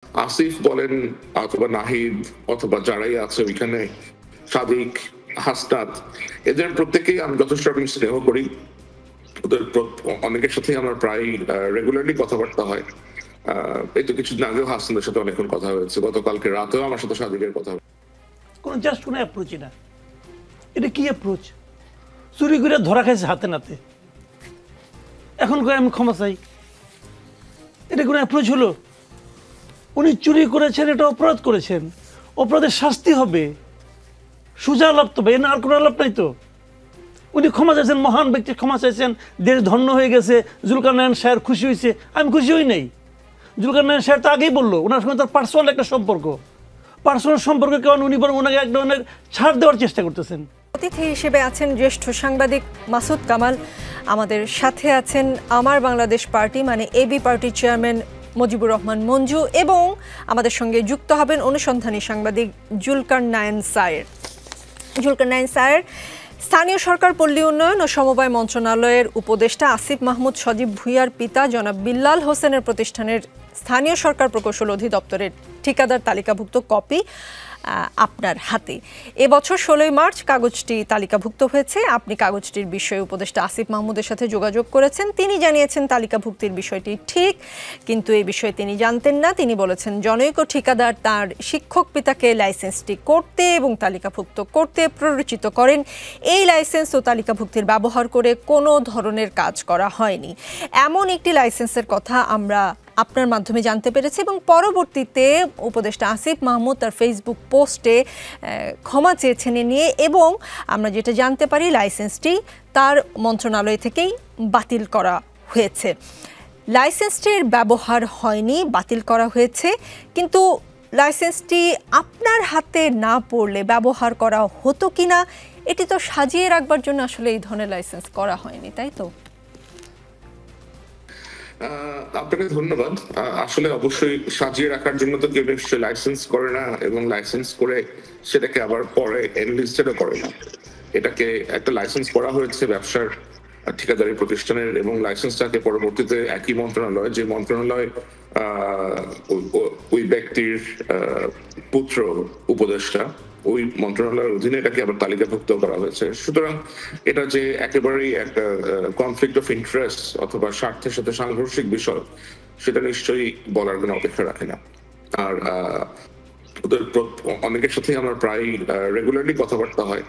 আসিফ বলেন অথবা নাহিদ অথবা যারাই আছে ওইখানে, সাদিক, হাসনাত, এদের প্রত্যেকেই আমি যথেষ্ট রকম স্নেহ করি। ওদের অনেকের সাথে আমার প্রায় রেগুলারলি কথাবার্তা হয়। এই তো কিছুদিন আগেও হাসনাদের সাথে অনেকক্ষণ কথা হয়েছে, গতকালকে রাতেও আমার সাথে সাদিকের কথা। কোনো জাস্ট কোনো অ্যাপ্রোচই না। এটা কি অ্যাপ্রোচ? চুরি করে ধরা খাইছে হাতে নাতে, এখন করে আমি ক্ষমা চাই, এটা কোনো অ্যাপ্রোচ হলো? উনি চুরি করেছেন, এটা অপরাধ করেছেন, অপরাধের শাস্তি হবে, সোজা লাভ তো, এ না আর কোনো লাভ নাই তো। উনি ক্ষমা চাইছেন, মহান ব্যক্তি ক্ষমা চাইছেন, দেশ ধন্য হয়ে গেছে, জুলকারনাইন সাহেব খুশি হয়েছে, আমি খুশি হই নাই। জুলকারনাইন সাহেব তো আগেই বললো ওনার সঙ্গে তার পার্সোনাল একটা সম্পর্ক, পার্সোনাল সম্পর্কে কেমন উনি বরং ওনাকে এক ধরনের ছাড় দেওয়ার চেষ্টা করতেছেন। অতিথি হিসেবে আছেন জ্যেষ্ঠ সাংবাদিক মাসুদ কামাল, আমাদের সাথে আছেন আমার বাংলাদেশ পার্টি মানে এবি পার্টির চেয়ারম্যান মুজিবুর রহমান মঞ্জু, এবং আমাদের সঙ্গে যুক্ত হবেন অনুসন্ধানী সাংবাদিক জুলকারনাইন সায়ের। জুলকারনাইন সায়ের স্থানীয় সরকার, পল্লী উন্নয়ন ও সমবায় মন্ত্রণালয়ের উপদেষ্টা আসিফ মাহমুদ সজীব ভুঁইয়ার পিতা জনাব বিল্লাল হোসেনের প্রতিষ্ঠানের স্থানীয় সরকার প্রকৌশল অধিদপ্তরের ঠিকাদার তালিকাভুক্ত কপি আপনার হাতে। এবছর 16 মার্চ কাগজটি তালিকাভুক্ত হয়েছে। আপনি কাগজটির বিষয়ে উপদেষ্টা আসিফ মাহমুদের সাথে যোগাযোগ করেছেন। তিনি জানিয়েছেন তালিকাভুক্তির বিষয়টি ঠিক, কিন্তু এই বিষয়ে তিনি জানতেন না। তিনি বলেছেন জনৈক ঠিকাদার তার শিক্ষক পিতাকে লাইসেন্সটি করতে এবং তালিকাভুক্ত করতে প্ররোচিত করেন। এই লাইসেন্স ও তালিকাভুক্তির ব্যবহার করে কোনো ধরনের কাজ করা হয়নি, এমন একটি লাইসেন্সের কথা আমরা আপনার মাধ্যমে জানতে পেরেছি। এবং পরবর্তীতে উপদেষ্টা আসিফ মাহমুদ তার ফেসবুক পোস্টে ক্ষমা চেয়েছেন এ নিয়ে, এবং আমরা যেটা জানতে পারি লাইসেন্সটি তার মন্ত্রণালয় থেকেই বাতিল করা হয়েছে। লাইসেন্সটির ব্যবহার হয়নি, বাতিল করা হয়েছে, কিন্তু লাইসেন্সটি আপনার হাতে না পড়লে ব্যবহার করা হতো কিনা এটি তো সাজিয়ে রাখবার জন্য আসলে এই ধরনের লাইসেন্স করা হয়নি, তাই তো? আপনাকে ধন্যবাদ। আসলে অবশ্যই সাজিয়ে রাখার জন্য তো কেউ নিশ্চয়ই লাইসেন্স করে না, এবং লাইসেন্স করে সেটাকে আবার পরে এনলিস্টেডও করে না। এটাকে একটা লাইসেন্স করা হয়েছে ব্যবসার ঠিকাদারি প্রতিষ্ঠানের, এবং লাইসেন্সটাকে পরবর্তীতে একই মন্ত্রণালয়, যে মন্ত্রণালয় ওই ব্যক্তির পুত্র উপদেষ্টা, ওই মন্ত্রণালয়ের অধীনে এটাকে আবার তালিকাভুক্ত করা হয়েছে। সুতরাং এটা যে একেবারেই একটা কনফ্লিক্ট অফ ইন্টারেস্ট অথবা স্বার্থের সাথে সাংঘর্ষিক বিষয়, সেটা নিশ্চয়ই বলার কোনো অপেক্ষা রাখে না। আর ওদের অনেকের সাথে আমার প্রায় রেগুলারলি কথাবার্তা হয়।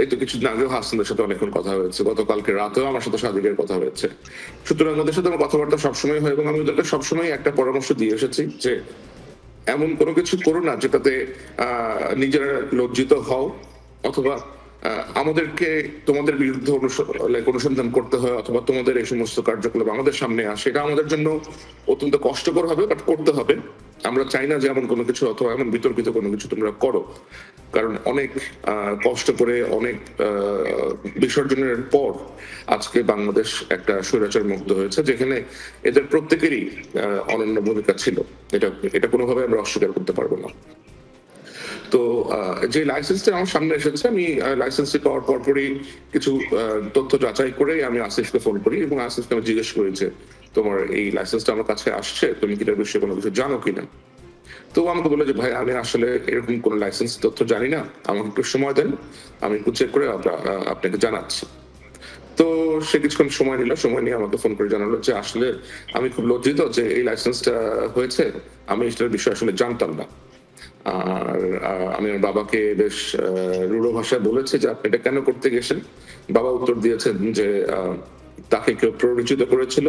এই তো কিছুদিন আগেও হাসনাদের সাথে অনেকক্ষণ কথা হয়েছে, গতকালকে রাতেও আমার সাথে সাদিকের কথা হয়েছে। সুতরাং ওদের সাথে আমার কথাবার্তা সবসময় হয়, এবং আমি ওদেরকে সবসময় একটা পরামর্শ দিয়ে এসেছি যে এমন কোনো কিছু করো না যেটাতে নিজেরা লজ্জিত হও, অথবা আমাদেরকে তোমাদের বিরুদ্ধে অনুসন্ধান করতে হয়, অথবা তোমাদের এই সমস্ত কার্যকলাপ আমাদের সামনে আসে। এটা আমাদের জন্য অত্যন্ত কষ্টকর হবে, বাট করতে হবে। আমরা চাই না যে এমন কোনো কিছু অথবা এমন বিতর্কিত কোনো কিছু তোমরা করো, কারণ অনেক কষ্ট করে, অনেক বিসর্জনের পর আজকে বাংলাদেশ একটা স্বৈরাচার মুক্ত হয়েছে, যেখানে এদের প্রত্যেকেরই অনন্য ভূমিকা ছিল। এটা কোনোভাবে আমরা অস্বীকার করতে পারবো না। তো যে লাইসেন্সটা আমার সামনে এসেছে, আমি লাইসেন্সটি পাওয়ার পরপরই কিছু তথ্য যাচাই করে আমি আসিফকে ফোন করি, এবং আসিফকে আমি জিজ্ঞেস করি যে তোমার এই লাইসেন্সটা আমার কাছে আসছে, তুমি কি এটার বিষয়ে কোনো কিছু জানো কিনা। তো আমাকে বলে যে ভাই, আমি আসলে এরকম কোনো লাইসেন্স তথ্য জানি না, আমাকে একটু সময় দেন, আমি একটু চেক করে আপনাকে জানাচ্ছি। তো সে কিছুক্ষণ সময় নিল, সময় নিয়ে আমাকে ফোন করে জানালো যে আসলে আমি খুব লজ্জিত যে এই লাইসেন্সটা হয়েছে, আমি এটার বিষয়ে আসলে জানতাম না। আর আমি আমার বাবাকে বেশ রূঢ় ভাষায় বলেছি যে আপনি এটা কেন করতে গেছেন। বাবা উত্তর দিয়েছেন যে তাকে কেউ প্ররোচিত করেছিল,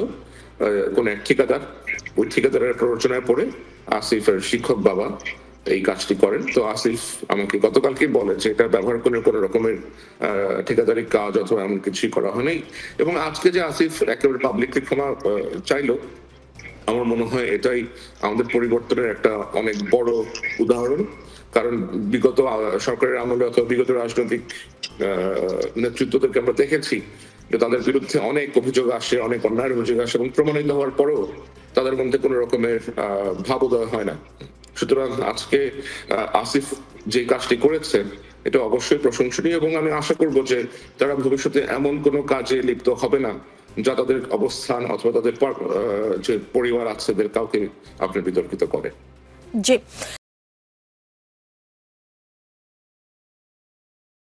কোন এক ঠিকাদার, ওই ঠিকাদারের প্ররোচনায় পড়ে আসিফের শিক্ষক বাবা এই কাজটি করেন। তো আসিফ আমাকে গতকালকে বলে যে এটা ব্যবহার করে কোনো রকমের ঠিকাদারি কাজ অথবা এমন কিছুই করা হয়নি। এবং আজকে যে আসিফ একেবারে পাবলিকলি ক্ষমা চাইলো, আমার মনে হয় এটাই আমাদের পরিবর্তনের একটা অনেক বড় উদাহরণ। কারণ বিগত সরকারের আমলে অথবা বিগত রাজনৈতিক নেতৃত্বদেরকে আমরা দেখেছি যে তাদের বিরুদ্ধে অনেক অভিযোগ আসে, অনেক অন্যায়ের অভিযোগ আসে, এবং প্রমাণিত হওয়ার পরেও তাদের মধ্যে কোনো রকমের ভাবোদয় হয় না। সুতরাং আজকে আসিফ যে কাজটি করেছে এটা অবশ্যই প্রশংসনীয়, এবং আমি আশা করব যে তারা ভবিষ্যতে এমন কোনো কাজে লিপ্ত হবে না যা তাদের অবস্থান অথবা তাদের যে পরিবার আছে তাদের কাউকে আপনি বিতর্কিত করে। জি।